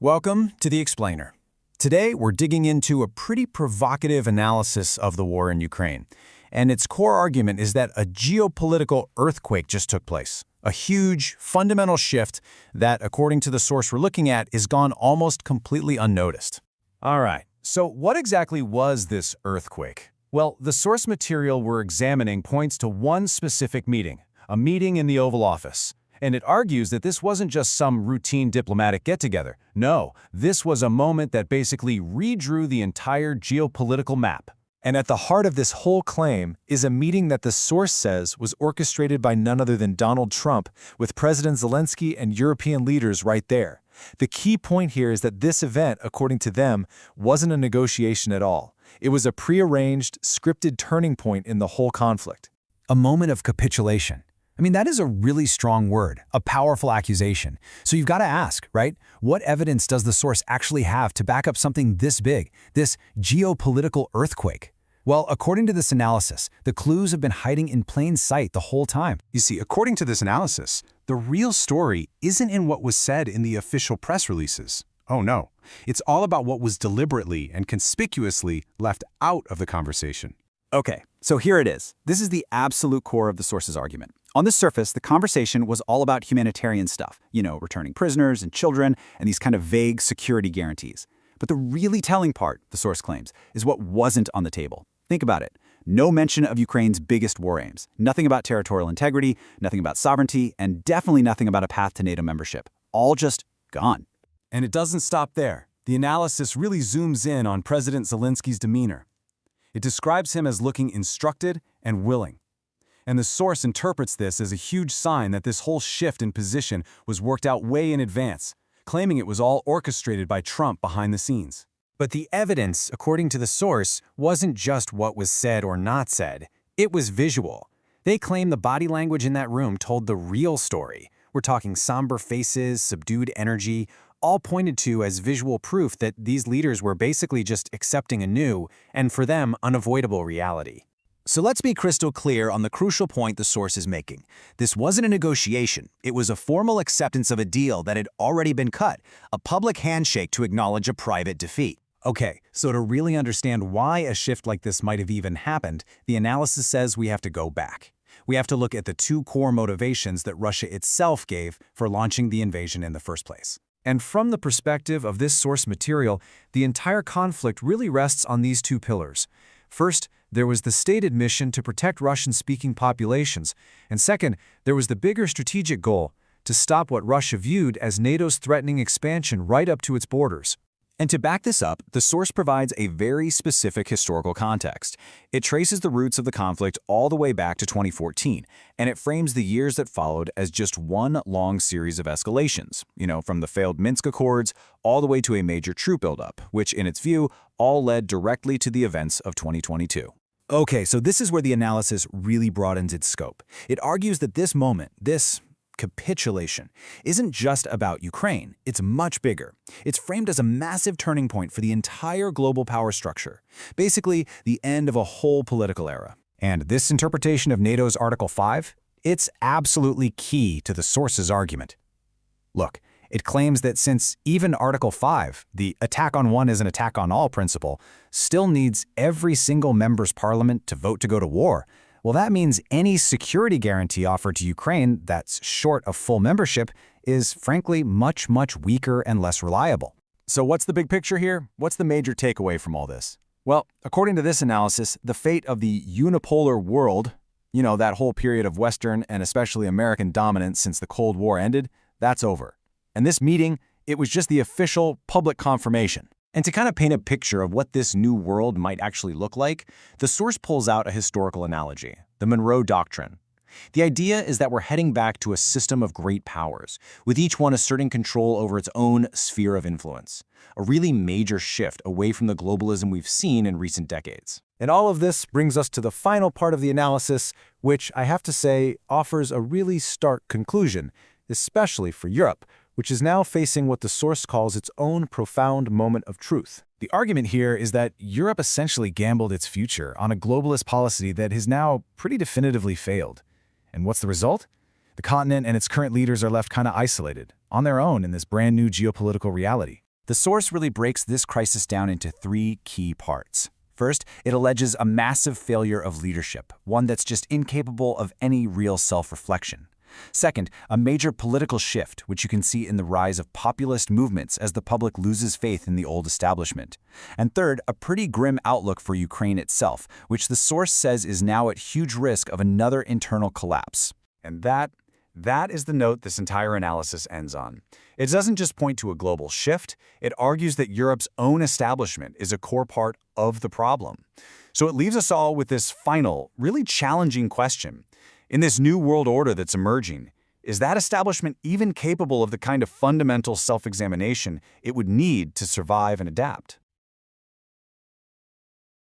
Welcome to The Explainer. Today, we're digging into a pretty provocative analysis of the war in Ukraine. And its core argument is that a geopolitical earthquake just took place. A huge, fundamental shift that, according to the source we're looking at, is gone almost completely unnoticed. All right, so what exactly was this earthquake? Well, the source material we're examining points to one specific meeting, a meeting in the Oval Office. And it argues that this wasn't just some routine diplomatic get-together. No, this was a moment that basically redrew the entire geopolitical map. And at the heart of this whole claim is a meeting that the source says was orchestrated by none other than Donald Trump, with President Zelensky and European leaders right there. The key point here is that this event, according to them, wasn't a negotiation at all. It was a prearranged, scripted turning point in the whole conflict. A moment of capitulation. I mean, that is a really strong word, a powerful accusation. So you've got to ask, right? What evidence does the source actually have to back up something this big, this geopolitical earthquake? Well, according to this analysis, the clues have been hiding in plain sight the whole time. You see, according to this analysis, the real story isn't in what was said in the official press releases. Oh no, it's all about what was deliberately and conspicuously left out of the conversation. Okay, so here it is. This is the absolute core of the source's argument. On the surface, the conversation was all about humanitarian stuff, returning prisoners and children, and these kind of vague security guarantees. But the really telling part, the source claims, is what wasn't on the table. Think about it. No mention of Ukraine's biggest war aims. Nothing about territorial integrity, nothing about sovereignty, and definitely nothing about a path to NATO membership. All just gone. And it doesn't stop there. The analysis really zooms in on President Zelensky's demeanor. It describes him as looking instructed and willing. And the source interprets this as a huge sign that this whole shift in position was worked out way in advance, claiming it was all orchestrated by Trump behind the scenes. But the evidence, according to the source, wasn't just what was said or not said. It was visual. They claim the body language in that room told the real story. We're talking somber faces, subdued energy, all pointed to as visual proof that these leaders were basically just accepting a new, and for them, unavoidable reality. So let's be crystal clear on the crucial point the source is making. This wasn't a negotiation. It was a formal acceptance of a deal that had already been cut, a public handshake to acknowledge a private defeat. Okay, so to really understand why a shift like this might have even happened, the analysis says we have to go back. We have to look at the two core motivations that Russia itself gave for launching the invasion in the first place. And from the perspective of this source material, the entire conflict really rests on these two pillars. First, there was the stated mission to protect Russian-speaking populations, and second, there was the bigger strategic goal, to stop what Russia viewed as NATO's threatening expansion right up to its borders. And to back this up, the source provides a very specific historical context. It traces the roots of the conflict all the way back to 2014, and it frames the years that followed as just one long series of escalations, from the failed Minsk Accords all the way to a major troop buildup, which in its view all led directly to the events of 2022. Okay, so this is where the analysis really broadens its scope. It argues that this moment, this capitulation, isn't just about Ukraine. It's much bigger. It's framed as a massive turning point for the entire global power structure, basically the end of a whole political era. And this interpretation of NATO's Article 5, it's absolutely key to the source's argument. Look, it claims that since even Article 5, the attack on one is an attack on all principle, still needs every single member's parliament to vote to go to war, well, that means any security guarantee offered to Ukraine that's short of full membership is, frankly, much, much weaker and less reliable. So what's the big picture here? What's the major takeaway from all this? Well, according to this analysis, the fate of the unipolar world, that whole period of Western and especially American dominance since the Cold War ended, that's over. And this meeting, it was just the official public confirmation. And to kind of paint a picture of what this new world might actually look like, the source pulls out a historical analogy, the Monroe Doctrine. The idea is that we're heading back to a system of great powers, with each one asserting control over its own sphere of influence. A really major shift away from the globalism we've seen in recent decades. And all of this brings us to the final part of the analysis, which I have to say offers a really stark conclusion, especially for Europe, which is now facing what the source calls its own profound moment of truth. The argument here is that Europe essentially gambled its future on a globalist policy that has now pretty definitively failed. And what's the result? The continent and its current leaders are left kind of isolated, on their own in this brand new geopolitical reality. The source really breaks this crisis down into three key parts. First, it alleges a massive failure of leadership, one that's just incapable of any real self-reflection. Second, a major political shift, which you can see in the rise of populist movements as the public loses faith in the old establishment. And third, a pretty grim outlook for Ukraine itself, which the source says is now at huge risk of another internal collapse. And that is the note this entire analysis ends on. It doesn't just point to a global shift, it argues that Europe's own establishment is a core part of the problem. So it leaves us all with this final, really challenging question. In this new world order that's emerging, is that establishment even capable of the kind of fundamental self-examination it would need to survive and adapt?